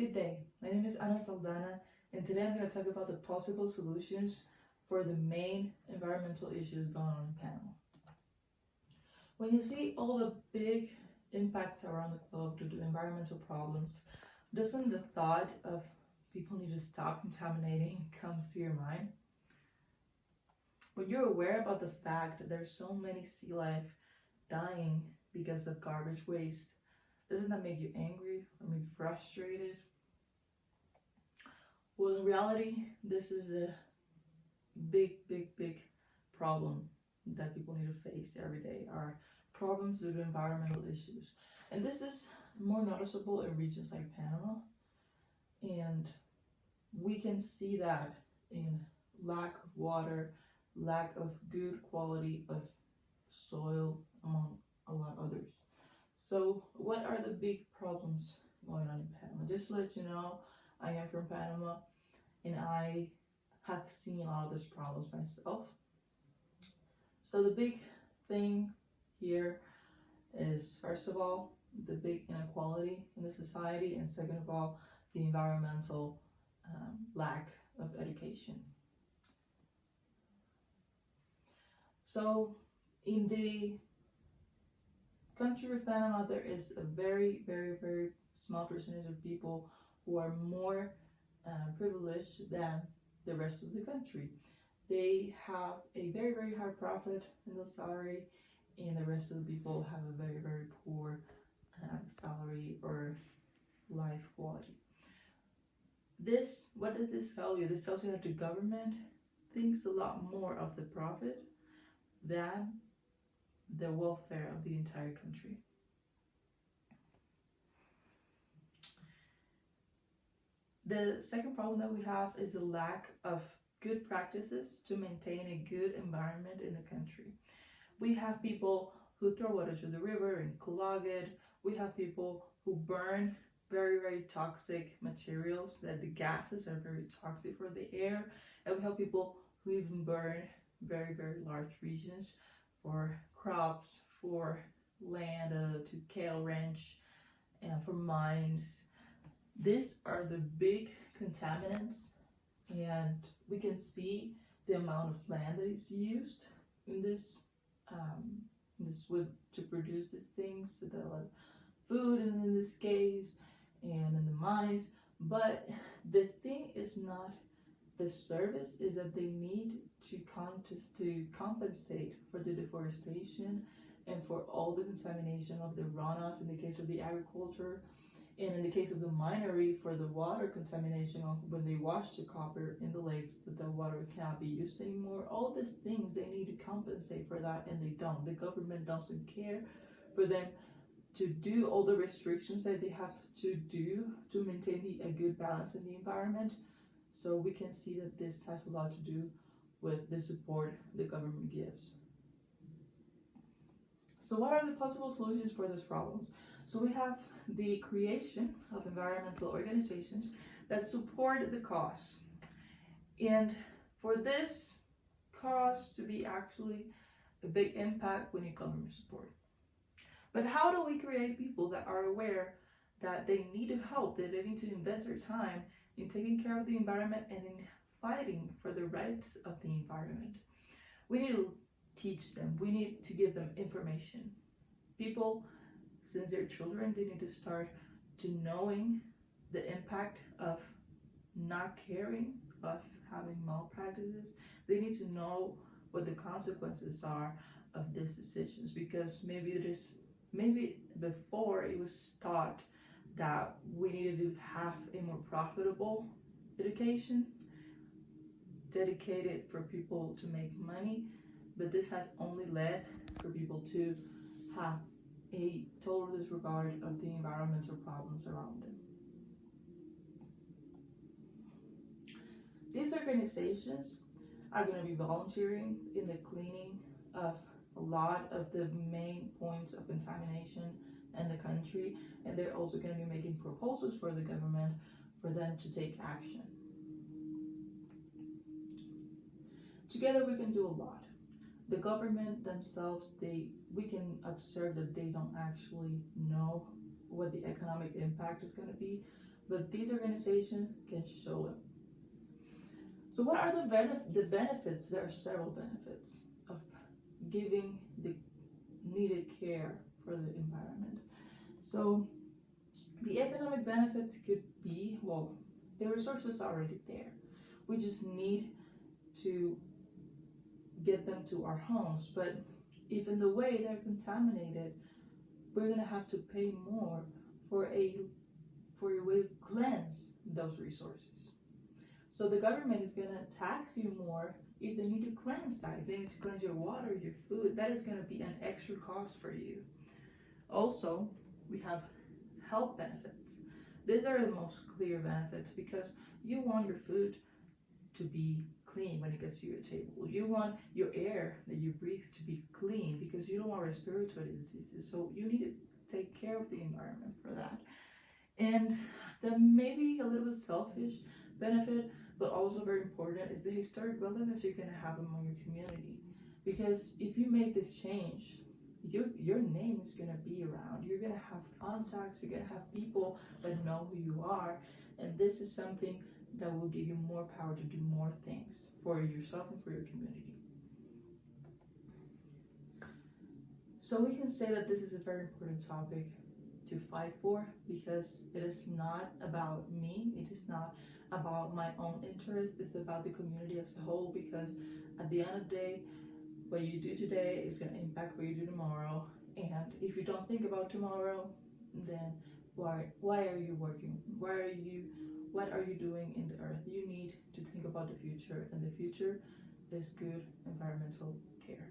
Good day. My name is Ana Saldana, and today I'm going to talk about the possible solutions for the main environmental issues going on in Panama. When you see all the big impacts around the globe due to environmental problems, doesn't the thought of people need to stop contaminating comes to your mind? When you're aware about the fact that there's so many sea life dying because of garbage waste, doesn't that make you angry or maybe frustrated? Well, in reality, this is a big problem that people need to face every day, are problems due to environmental issues. And this is more noticeable in regions like Panama. And we can see that in lack of water, lack of good quality of soil, among a lot of others. So what are the big problems going on in Panama? Just to let you know, I am from Panama and I have seen a lot of these problems myself. So the big thing here is, first of all, the big inequality in the society, and second of all, the environmental lack of education. So in the country of Panama, there is a very small percentage of people who are more privileged than the rest of the country. They have a very high profit in the salary, and the rest of the people have a very poor salary or life quality. What does this tell you? This tells you that the government thinks a lot more of the profit than the welfare of the entire country. The second problem that we have is the lack of good practices to maintain a good environment in the country. We have people who throw water to the river and clog it. We have people who burn very toxic materials, that the gases are very toxic for the air. And we have people who even burn very large regions for crops, for land, to cattle ranch, and for mines. These are the big contaminants, and we can see the amount of land that is used in this wood to produce these things, the food in this case, and in the mines. But the thing is not the service, is that they need to compensate for the deforestation and for all the contamination of the runoff in the case of the agriculture, and in the case of the minery for the water contamination of when they wash the copper in the lakes, that the water cannot be used anymore. All these things, they need to compensate for that, and they don't. The government doesn't care for them to do all the restrictions that they have to do to maintain a good balance in the environment. So we can see that this has a lot to do with the support the government gives. So what are the possible solutions for these problems? So we have the creation of environmental organizations that support the cause. And for this cause to be actually a big impact, we need government support. But how do we create people that are aware that they need to help, that they need to invest their time in taking care of the environment and in fighting for the rights of the environment? We need to teach them. We need to give them information. People, since they're children, they need to start to knowing the impact of not caring, of having malpractices. They need to know what the consequences are of these decisions, because maybe before it was thought that we needed to have a more profitable education dedicated for people to make money, but this has only led for people to have a total disregard of the environmental problems around them. These organizations are going to be volunteering in the cleaning of a lot of the main points of contamination in the country, and they're also going to be making proposals for the government for them to take action. Together we can do a lot. The government themselves, we can observe that they don't actually know what the economic impact is going to be. but these organizations can show it. So what are the benefits? There are several benefits of giving the needed care for the environment. So the economic benefits could be, well, the resources are already there. We just need to get them to our homes. But if in the way they're contaminated, we're gonna have to pay more for a way to cleanse those resources. So the government is gonna tax you more if they need to cleanse that. If they need to cleanse your water, your food, that is gonna be an extra cost for you. Also, we have health benefits. These are the most clear benefits because you want your food to be clean when it gets to your table. You want your air that you breathe to be clean because you don't want respiratory diseases. So you need to take care of the environment for that. And the maybe a little bit selfish benefit, but also very important, is the historic relevance you're going to have among your community. Because if you make this change, your name is going to be around. You're going to have contacts. You're going to have people that know who you are. And this is something that will give you more power to do more things for yourself and for your community. So we can say that this is a very important topic to fight for because it is not about me. It is not about my own interest. It's about the community as a whole, because at the end of the day, what you do today is going to impact what you do tomorrow. And if you don't think about tomorrow, then why are you working? What are you doing in the earth? You need to think about the future, and the future is good environmental care.